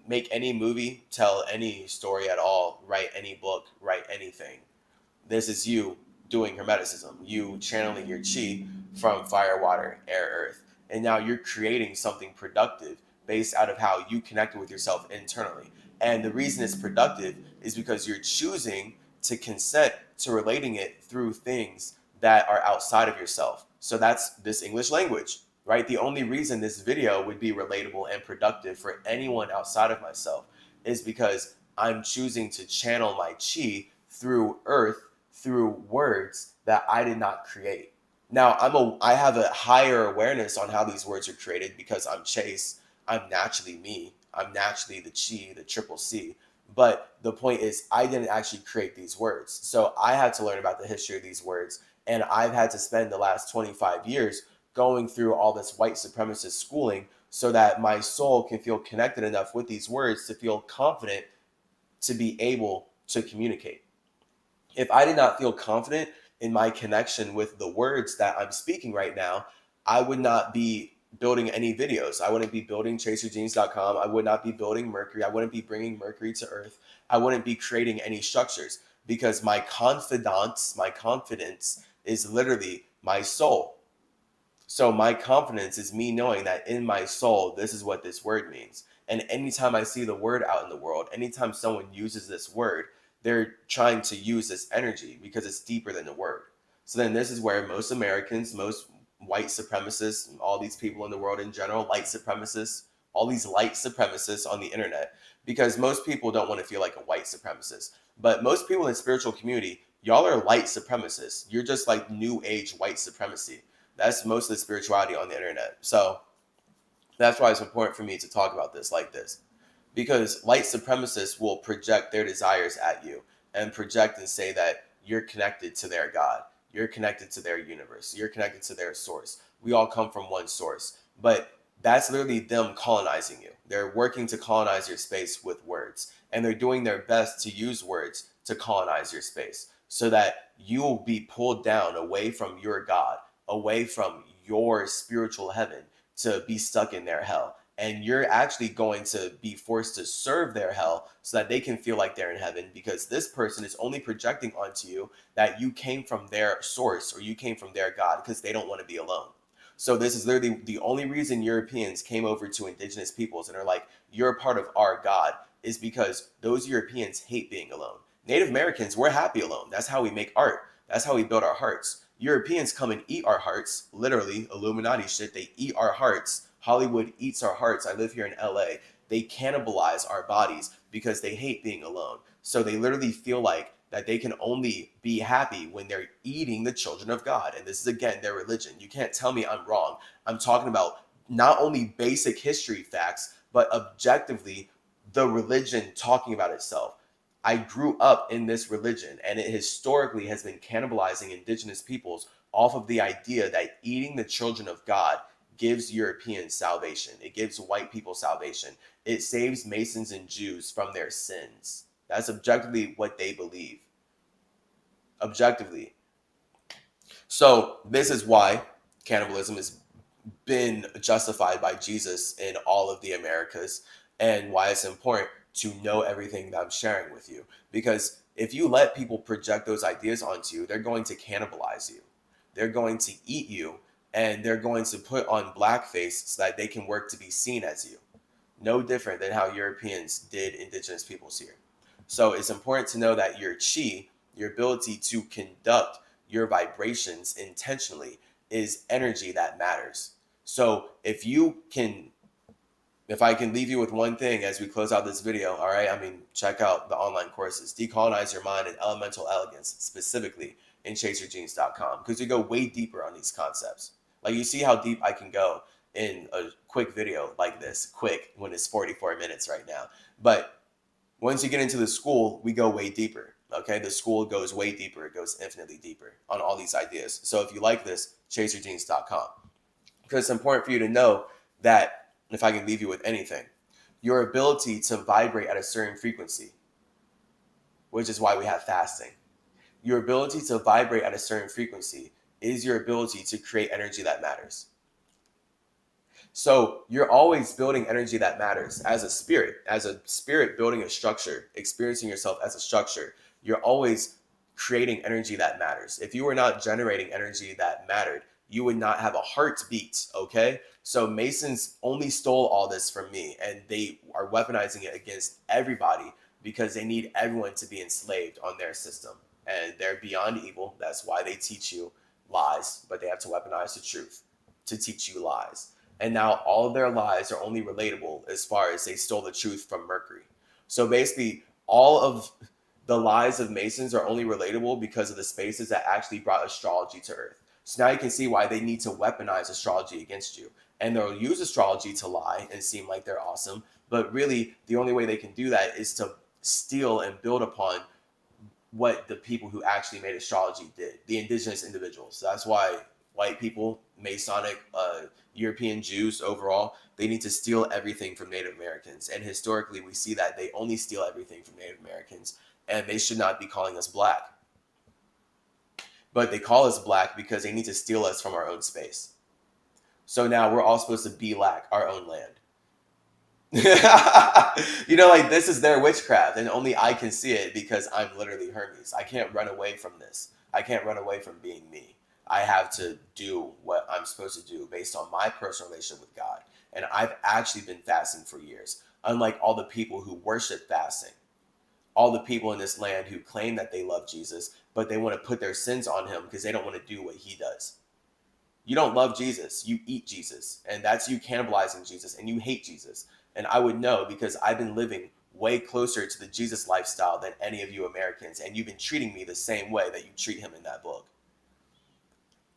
make any movie, tell any story at all, write any book, write anything. This is you doing hermeticism, you channeling your chi from fire, water, air, earth. And now you're creating something productive based out of how you connected with yourself internally. And the reason it's productive is because you're choosing to consent to relating it through things that are outside of yourself. So that's this English language, right? The only reason this video would be relatable and productive for anyone outside of myself is because I'm choosing to channel my chi through earth, through words that I did not create. Now I have a higher awareness on how these words are created because I'm Chase. I'm naturally me. I'm naturally the chi, the triple C. But the point is I didn't actually create these words. So I had to learn about the history of these words. And I've had to spend the last 25 years going through all this white supremacist schooling so that my soul can feel connected enough with these words to feel confident to be able to communicate. If I did not feel confident in my connection with the words that I'm speaking right now, I would not be building any videos. I wouldn't be building chaserjeans.com. I would not be building Mercury. I wouldn't be bringing Mercury to Earth. I wouldn't be creating any structures because my confidence is literally my soul. So my confidence is me knowing that in my soul, this is what this word means. And anytime I see the word out in the world, anytime someone uses this word, they're trying to use this energy because it's deeper than the word. So then this is where most Americans, most white supremacists, all these people in the world in general, light supremacists, all these light supremacists on the internet, because most people don't want to feel like a white supremacist. But most people in the spiritual community, y'all are light supremacists. You're just like new age white supremacy. That's most of the spirituality on the internet. So that's why it's important for me to talk about this like this. Because light supremacists will project their desires at you and project and say that you're connected to their God. You're connected to their universe. You're connected to their source. We all come from one source. But that's literally them colonizing you. They're working to colonize your space with words. And they're doing their best to use words to colonize your space so that you'll be pulled down away from your God, away from your spiritual heaven to be stuck in their hell. And you're actually going to be forced to serve their hell so that they can feel like they're in heaven because this person is only projecting onto you that you came from their source or you came from their God because they don't want to be alone. So this is literally the only reason Europeans came over to indigenous peoples and are like, you're a part of our God, is because those Europeans hate being alone. Native Americans, we're happy alone. That's how we make art. That's how we build our hearts. Europeans come and eat our hearts, literally, Illuminati shit. They eat our hearts. Hollywood eats our hearts. I live here in LA. They cannibalize our bodies because they hate being alone. So they literally feel like that they can only be happy when they're eating the children of God. And this is, again, their religion. You can't tell me I'm wrong. I'm talking about not only basic history facts, but objectively the religion talking about itself. I grew up in this religion, and it historically has been cannibalizing indigenous peoples off of the idea that eating the children of God gives Europeans salvation. It gives white people salvation. It saves Masons and Jews from their sins. That's objectively what they believe. Objectively. So this is why cannibalism has been justified by Jesus in all of the Americas, and why it's important to know everything that I'm sharing with you. Because if you let people project those ideas onto you, they're going to cannibalize you. They're going to eat you, and they're going to put on blackface so that they can work to be seen as you. No different than how Europeans did indigenous peoples here. So it's important to know that your chi, your ability to conduct your vibrations intentionally, is energy that matters. So if I can leave you with one thing as we close out this video, all right, I mean, check out the online courses, Decolonize Your Mind and Elemental Elegance specifically. in chaseyourgenes.com, because we go way deeper on these concepts. Like, you see how deep I can go in a quick video like this, quick when it's 44 minutes right now. But once you get into the school, we go way deeper. Okay, the school goes way deeper. It goes infinitely deeper on all these ideas. So if you like this, chaseyourgenes.com. Because it's important for you to know that, if I can leave you with anything, your ability to vibrate at a certain frequency, which is why we have fasting. Your ability to vibrate at a certain frequency is your ability to create energy that matters. So you're always building energy that matters as a spirit building a structure, experiencing yourself as a structure. You're always creating energy that matters. If you were not generating energy that mattered, you would not have a heartbeat, okay? So Masons only stole all this from me, and they are weaponizing it against everybody because they need everyone to be enslaved on their system. And they're beyond evil. That's why they teach you lies, but they have to weaponize the truth to teach you lies. And now all of their lies are only relatable as far as they stole the truth from Mercury. So basically, all of the lies of Masons are only relatable because of the spaces that actually brought astrology to Earth. So now you can see why they need to weaponize astrology against you. And they'll use astrology to lie and seem like they're awesome. But really, the only way they can do that is to steal and build upon what the people who actually made astrology did, the indigenous individuals. So that's why white people, Masonic, European Jews overall, they need to steal everything from Native Americans. And historically, we see that they only steal everything from Native Americans, and they should not be calling us black. But they call us black because they need to steal us from our own space. So now we're all supposed to be black, our own land. You know, like, this is their witchcraft, and only I can see it because I'm literally Hermes. I can't run away from this. I can't run away from being me. I have to do what I'm supposed to do based on my personal relationship with God. And I've actually been fasting for years, unlike all the people who worship fasting. All the people in this land who claim that they love Jesus, but they want to put their sins on him because they don't want to do what he does. You don't love Jesus, you eat Jesus, and that's you cannibalizing Jesus, and you hate Jesus. And I would know because I've been living way closer to the Jesus lifestyle than any of you Americans, and you've been treating me the same way that you treat him in that book.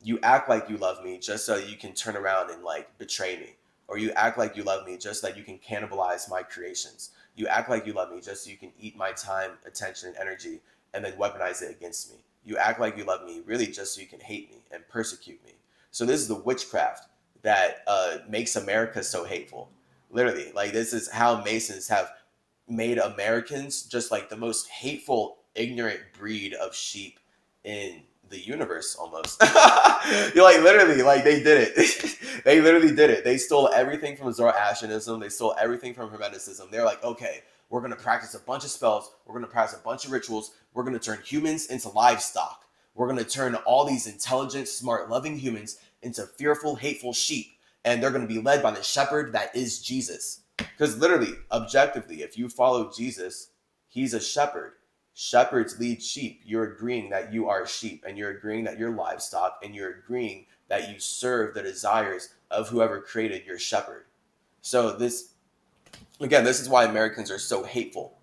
You act like you love me just so you can turn around and, like, betray me. Or you act like you love me just so that you can cannibalize my creations. You act like you love me just so you can eat my time, attention, and energy, and then weaponize it against me. You act like you love me really just so you can hate me and persecute me. So this is the witchcraft that makes America so hateful. Literally, like, this is how Masons have made Americans just like the most hateful, ignorant breed of sheep in the universe, almost. You're like, literally, like, they did it. They literally did it. They stole everything from Zoroastrianism. They stole everything from Hermeticism. They're like, okay, we're going to practice a bunch of spells. We're going to practice a bunch of rituals. We're going to turn humans into livestock. We're going to turn all these intelligent, smart, loving humans into fearful, hateful sheep. And they're going to be led by the shepherd that is Jesus. Because literally, objectively, if you follow Jesus, he's a shepherd. Shepherds lead sheep. You're agreeing that you are sheep, and you're agreeing that you're livestock, and you're agreeing that you serve the desires of whoever created your shepherd. So this, again, this is why Americans are so hateful,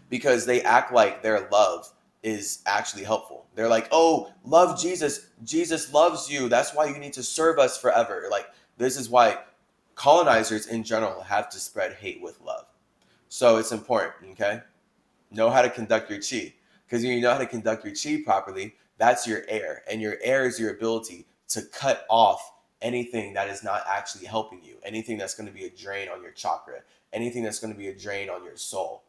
because they act like their love is actually helpful. They're like, oh, love Jesus. Jesus loves you. That's why you need to serve us forever. Like, this is why colonizers in general have to spread hate with love. So it's important, okay? Know how to conduct your chi. Because when you know how to conduct your chi properly, that's your air. And your air is your ability to cut off anything that is not actually helping you. Anything that's going to be a drain on your chakra. Anything that's going to be a drain on your soul.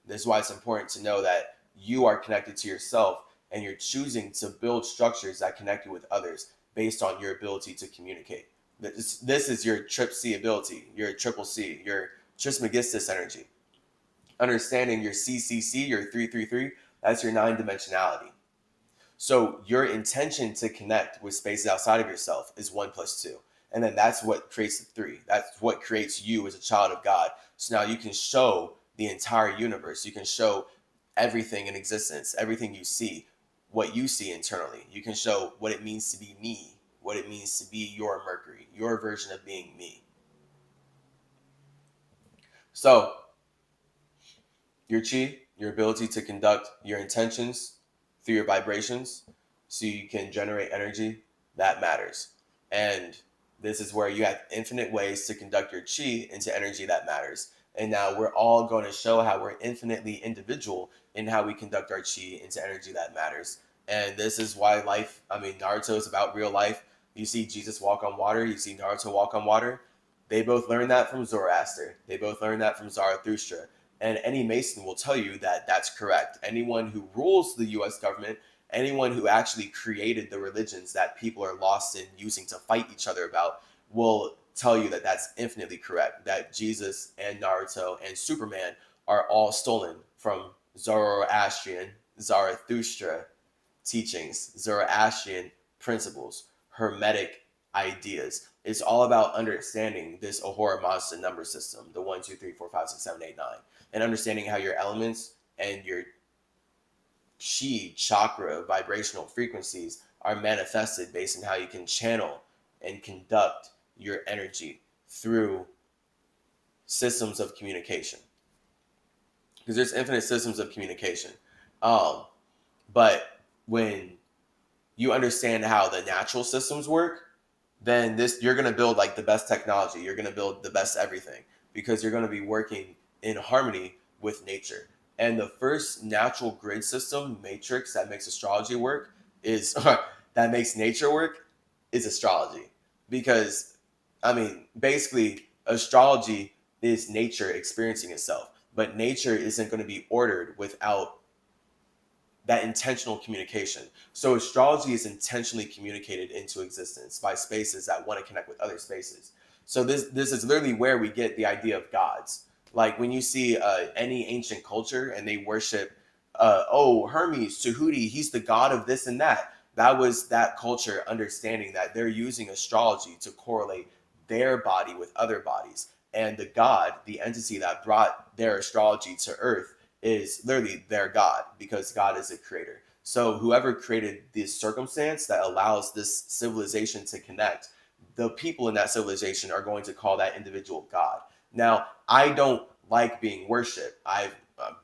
This is why it's important to know that you are connected to yourself, and you're choosing to build structures that connect you with others based on your ability to communicate. This is your trip C ability, your triple C, your Trismegistus energy. Understanding your CCC, your 333, that's your 9-dimensionality. So your intention to connect with spaces outside of yourself is 1 + 2. And then that's what creates the 3. That's what creates you as a child of God. So now you can show the entire universe. You can show everything in existence, everything you see, what you see internally. You can show what it means to be me, what it means to be your Mercury, your version of being me. So your chi, your ability to conduct your intentions through your vibrations. so you can generate energy that matters. And this is where you have infinite ways to conduct your chi into energy that matters. And now we're all going to show how we're infinitely individual in how we conduct our chi into energy that matters. And this is why life, I mean, Naruto is about real life. You see Jesus walk on water, you see Naruto walk on water. They both learned that from Zoroaster. They both learned that from Zarathustra. And any Mason will tell you that that's correct. Anyone who rules the US government, anyone who actually created the religions that people are lost in using to fight each other about, will tell you that that's infinitely correct. That Jesus and Naruto and Superman are all stolen from Zoroastrian, Zarathustra teachings, Zoroastrian principles, Hermetic ideas. It's all about understanding this Ahura Mazda number system, the 1, 2, 3, 4, 5, 6, 7, 8, 9, and understanding how your elements and your chi, chakra, vibrational frequencies are manifested based on how you can channel and conduct your energy through systems of communication. Because there's infinite systems of communication. But when you understand how the natural systems work, then you're going to build like the best technology. You're going to build the best everything because you're going to be working in harmony with nature. And the first natural grid system matrix that makes astrology work is that makes nature work is astrology. Because I mean, basically astrology is nature experiencing itself, but nature isn't going to be ordered without that intentional communication. So astrology is intentionally communicated into existence by spaces that want to connect with other spaces. So this is literally where we get the idea of gods. Like when you see any ancient culture and they worship, Hermes, Tahuti, he's the god of this and that. That was that culture understanding that they're using astrology to correlate their body with other bodies. And the god, the entity that brought their astrology to Earth, is literally their God because God is a creator. So whoever created this circumstance that allows this civilization to connect, the people in that civilization are going to call that individual God. Now, I don't like being worshipped. I've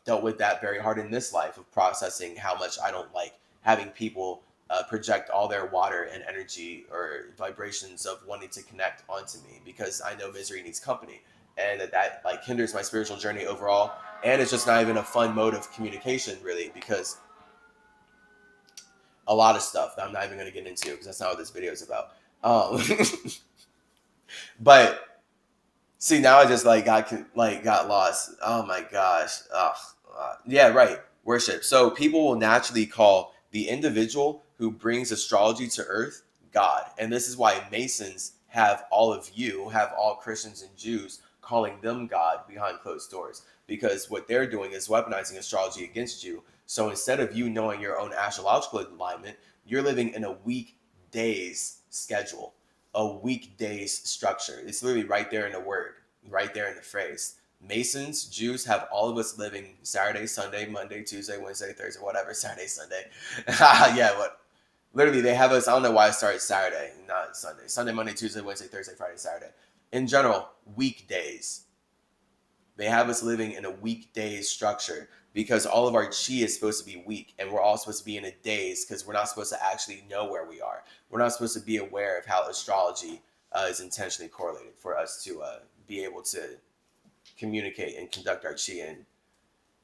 dealt with that very hard in this life of processing how much I don't like having people project all their water and energy or vibrations of wanting to connect onto me because I know misery needs company. And that like hinders my spiritual journey overall. And it's just not even a fun mode of communication, really, because a lot of stuff that I'm not even going to get into because that's not what this video is about. But see, now I just got lost. Oh my gosh. Yeah, right. Worship. So people will naturally call the individual who brings astrology to Earth God, and this is why Masons have all Christians and Jews calling them God behind closed doors, because what they're doing is weaponizing astrology against you. So instead of you knowing your own astrological alignment, you're living in a weekdays schedule, a weekdays structure. It's literally right there in the word, right there in the phrase. Masons, Jews have all of us living Saturday, Sunday, Monday, Tuesday, Wednesday, Thursday, whatever, Saturday, Sunday. Yeah, what? Literally, they have us, I don't know why I started Saturday, not Sunday. Sunday, Monday, Tuesday, Wednesday, Thursday, Friday, Saturday. In general, weekdays. They have us living in a weekdays structure because all of our chi is supposed to be weak, and we're all supposed to be in a days because we're not supposed to actually know where we are. We're not supposed to be aware of how astrology is intentionally correlated for us to be able to communicate and conduct our chi in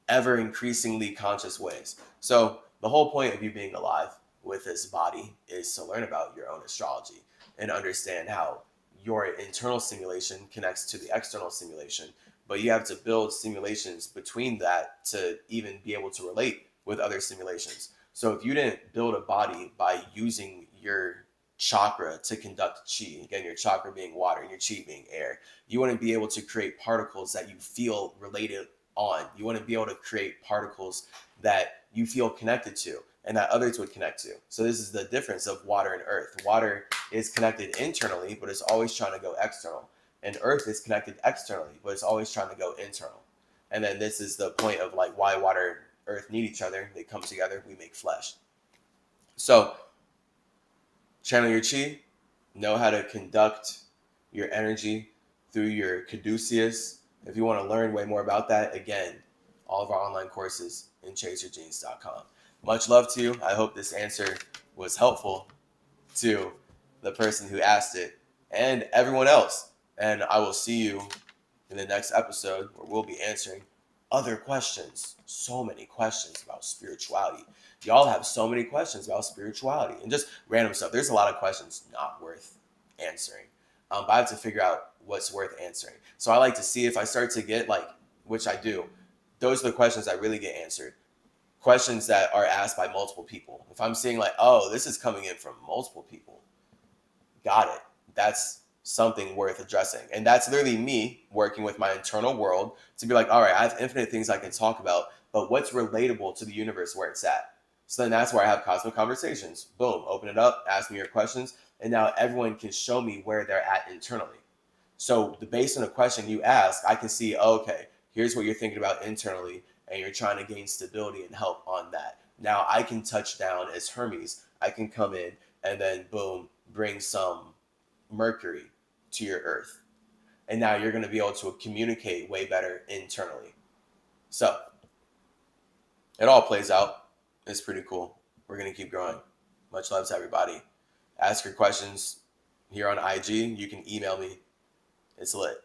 ever increasingly conscious ways. So the whole point of you being alive with this body is to learn about your own astrology and understand how your internal simulation connects to the external simulation. But you have to build simulations between that to even be able to relate with other simulations. So if you didn't build a body by using your chakra to conduct chi, again, your chakra being water and your chi being air, you wouldn't be able to create particles that you feel related on. You wouldn't be able to create particles that you feel connected to and that others would connect to. So this is the difference of water and earth. Water is connected internally, but it's always trying to go external. And earth is connected externally, but it's always trying to go internal. And then this is the point of like why water and earth need each other. They come together, we make flesh. So channel your chi, know how to conduct your energy through your caduceus. If you want to learn way more about that, again, all of our online courses in chaseyourgenes.com. Much love to you. I hope this answered was helpful to the person who asked it and everyone else. And I will see you in the next episode where we'll be answering other questions. So many questions about spirituality. Y'all have so many questions about spirituality and just random stuff. There's a lot of questions not worth answering. But I have to figure out what's worth answering. So I like to see if I start to get like, which I do, those are the questions that really get answered. Questions that are asked by multiple people. If I'm seeing like, oh, this is coming in from multiple people, got it. That's something worth addressing. And that's literally me working with my internal world to be like, all right, I have infinite things I can talk about, but what's relatable to the universe where it's at? So then that's where I have cosmic conversations. Boom, open it up, ask me your questions, and now everyone can show me where they're at internally. So based on the question you ask, I can see, okay, here's what you're thinking about internally, and you're trying to gain stability and help on that. Now I can touch down as Hermes. I can come in and then boom, bring some Mercury to your Earth. And now you're going to be able to communicate way better internally. So it all plays out. It's pretty cool. We're going to keep growing. Much love to everybody. Ask your questions here on IG. You can email me. It's lit.